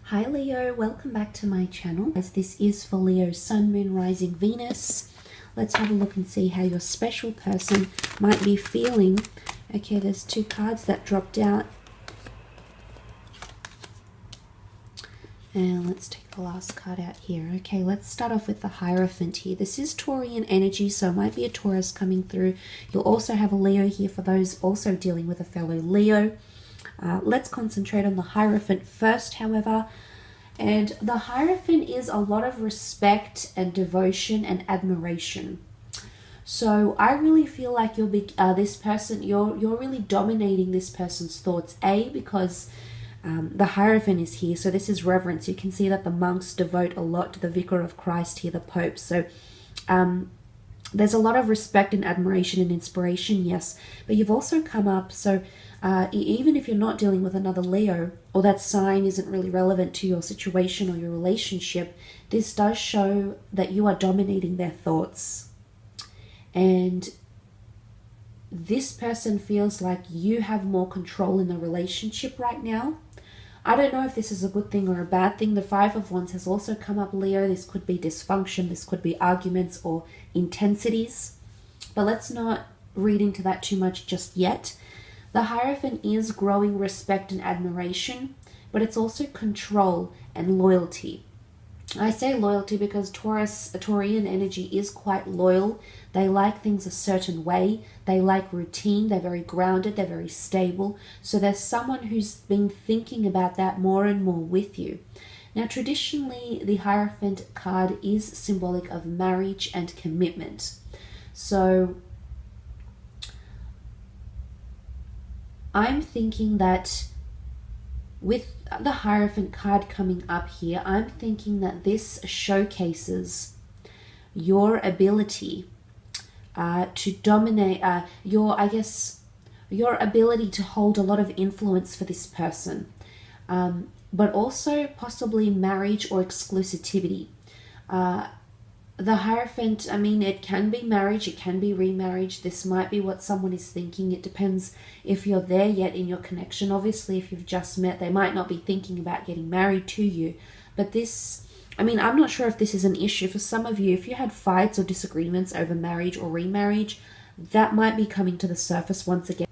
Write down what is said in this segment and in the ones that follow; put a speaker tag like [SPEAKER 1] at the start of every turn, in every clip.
[SPEAKER 1] Hi Leo, welcome back to my channel. As this is for Leo, Sun, Moon, Rising, Venus. Let's have a look and see how your special person might be feeling. Okay, there's two cards that dropped out. And let's take the last card out here. Okay, let's start off with the Hierophant here. This is Taurian energy, so it might be a Taurus coming through. You'll also have a Leo here for those also dealing with a fellow Leo. Let's concentrate on the Hierophant first, however. And the Hierophant is a lot of respect and devotion and admiration. So I really feel like you're really dominating this person's thoughts. Because the Hierophant is here, so this is reverence. You can see that the monks devote a lot to the Vicar of Christ here, the Pope. So there's a lot of respect and admiration and inspiration, yes. But you've also come up, so even if you're not dealing with another Leo, or that sign isn't really relevant to your situation or your relationship, this does show that you are dominating their thoughts. And this person feels like you have more control in the relationship right now. I don't know if this is a good thing or a bad thing. The Five of Wands has also come up, Leo. This could be dysfunction, this could be arguments or intensities. But let's not read into that too much just yet. The Hierophant is growing respect and admiration, but it's also control and loyalty. I say loyalty because Taurian energy is quite loyal. They like things a certain way. They like routine. They're very grounded. They're very stable. So there's someone who's been thinking about that more and more with you. Now, traditionally, the Hierophant card is symbolic of marriage and commitment. So I'm thinking that with the Hierophant card coming up here, I'm thinking that this showcases your ability to dominate, your ability to hold a lot of influence for this person, but also possibly marriage or exclusivity. The Hierophant, I mean, it can be marriage, it can be remarriage. This might be what someone is thinking. It depends if you're there yet in your connection. Obviously, if you've just met, they might not be thinking about getting married to you. But this, I mean, I'm not sure if this is an issue. For some of you, if you had fights or disagreements over marriage or remarriage, that might be coming to the surface once again.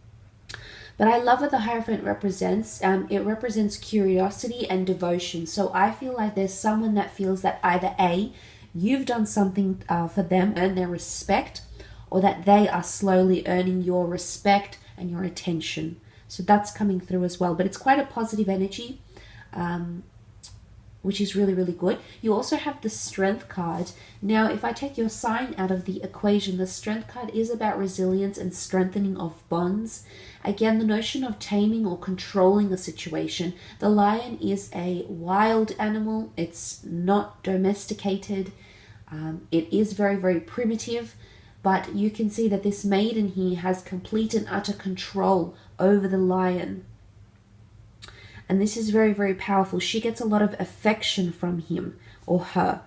[SPEAKER 1] But I love what the Hierophant represents. It represents curiosity and devotion. So I feel like there's someone that feels that either A, you've done something for them, earn their respect, or that they are slowly earning your respect and your attention. So that's coming through as well. But it's quite a positive energy, which is really, really good. You also have the Strength card. Now, if I take your sign out of the equation, the Strength card is about resilience and strengthening of bonds. Again, the notion of taming or controlling a situation. The lion is a wild animal. It's not domesticated. It is very, very primitive, but you can see that this maiden here has complete and utter control over the lion. And this is very, very powerful. She gets a lot of affection from him or her.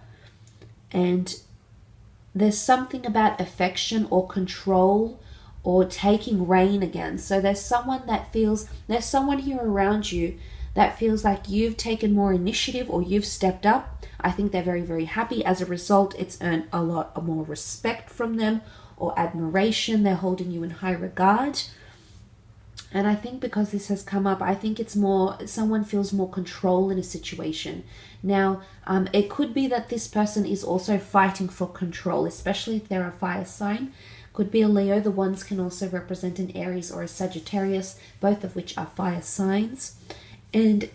[SPEAKER 1] And there's something about affection or control or taking reign again. So there's someone that feels, there's someone here around you that feels like you've taken more initiative or you've stepped up. I think they're very, very happy. As a result, it's earned a lot more respect from them or admiration. They're holding you in high regard. And I think because this has come up, I think it's more, someone feels more control in a situation. Now, it could be that this person is also fighting for control, especially if they're a fire sign. Could be a Leo. The wands can also represent an Aries or a Sagittarius, both of which are fire signs. And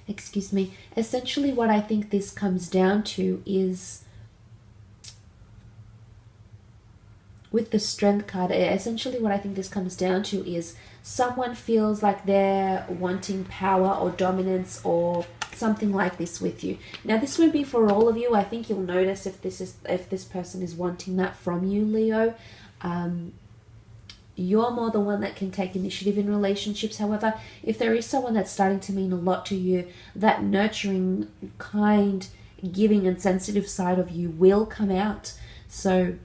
[SPEAKER 1] excuse me, essentially what I think this comes down to is, with the Strength card, essentially what I think this comes down to is someone feels like they're wanting power or dominance or something like this with you. Now, this won't be for all of you. I think you'll notice if this person is wanting that from you, Leo. You're more the one that can take initiative in relationships. However, if there is someone that's starting to mean a lot to you, that nurturing, kind, giving and sensitive side of you will come out. So,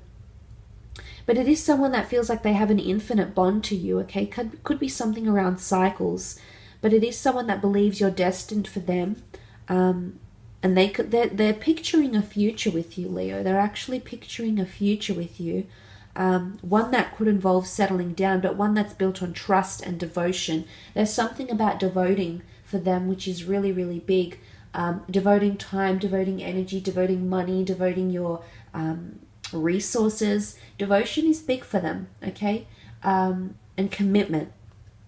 [SPEAKER 1] but it is someone that feels like they have an infinite bond to you, okay? Could be something around cycles. but it is someone that believes you're destined for them. And they're picturing a future with you, Leo. They're actually picturing a future with you. One that could involve settling down, but one that's built on trust and devotion. There's something about devoting for them which is really, really big. Devoting time, devoting energy, devoting money, devoting your resources. Devotion is big for them, okay? And commitment.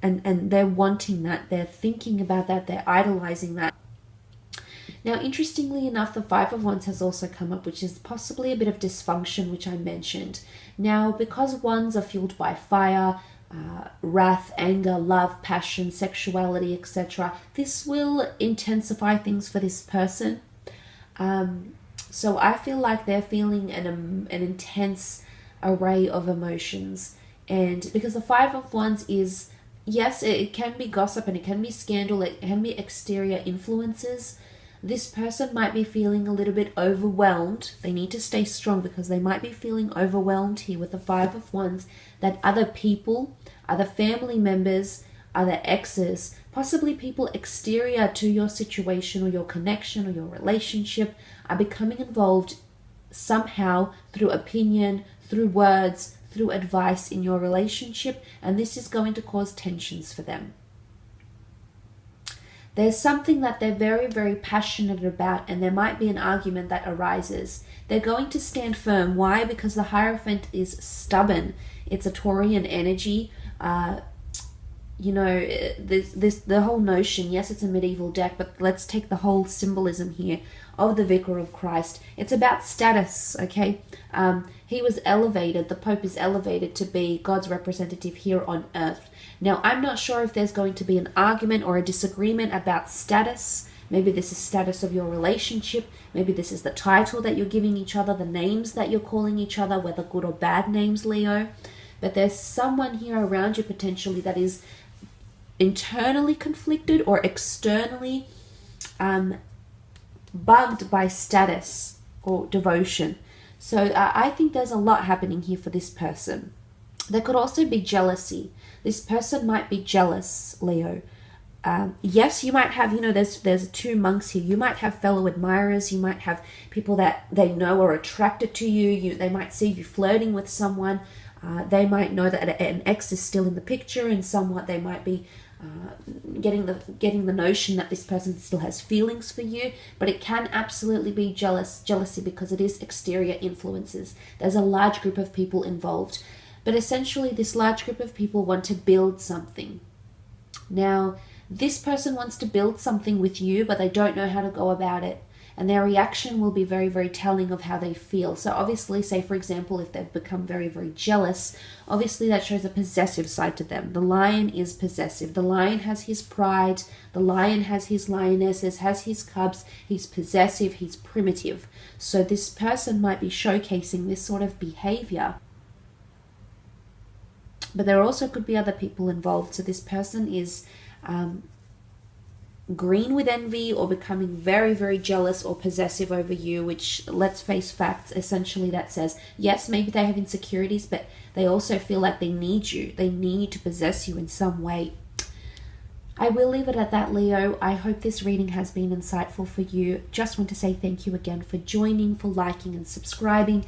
[SPEAKER 1] And they're wanting that. They're thinking about that. They're idolizing that. Now, interestingly enough, the Five of Wands has also come up, which is possibly a bit of dysfunction, which I mentioned. Now, because wands are fueled by fire, wrath, anger, love, passion, sexuality, etc., this will intensify things for this person. So I feel like they're feeling an intense array of emotions. And because the Five of Wands is, yes, it can be gossip and it can be scandal, it can be exterior influences. This person might be feeling a little bit overwhelmed. They need to stay strong because they might be feeling overwhelmed here with the Five of Wands, that other people, other family members, other exes, possibly people exterior to your situation or your connection or your relationship are becoming involved somehow through opinion, through words, through advice in your relationship, and this is going to cause tensions for them. There's something that they're very, very passionate about, and there might be an argument that arises. They're going to stand firm. Why? Because the Hierophant is stubborn. It's a Taurian energy. You know, the whole notion, yes, it's a medieval deck, but let's take the whole symbolism here of the Vicar of Christ. It's about status, okay? He was elevated, the Pope is elevated to be God's representative here on earth. Now, I'm not sure if there's going to be an argument or a disagreement about status. Maybe this is status of your relationship. Maybe this is the title that you're giving each other, the names that you're calling each other, whether good or bad names, Leo. But there's someone here around you potentially that is internally conflicted or externally bugged by status or devotion. So I think there's a lot happening here for this person. There could also be jealousy. This person might be jealous, Leo. Yes, you might have, you know, there's two monks here. You might have fellow admirers. You might have people that they know are attracted to you. They might see you flirting with someone. They might know that an ex is still in the picture, and somewhat they might be getting the notion that this person still has feelings for you. But it can absolutely be jealousy because it is exterior influences. There's a large group of people involved. But essentially, this large group of people want to build something. Now, this person wants to build something with you, but they don't know how to go about it. And their reaction will be very, very telling of how they feel. So obviously, say for example, if they've become very, very jealous, obviously that shows a possessive side to them. The lion is possessive. The lion has his pride. The lion has his lionesses, has his cubs. He's possessive. He's primitive. So this person might be showcasing this sort of behavior. But there also could be other people involved. So this person is green with envy or becoming very, very jealous or possessive over you, which, let's face facts, essentially that says, yes, maybe they have insecurities, but they also feel like they need you. They need to possess you in some way. I will leave it at that, Leo. I hope this reading has been insightful for you. Just want to say thank you again for joining, for liking and subscribing.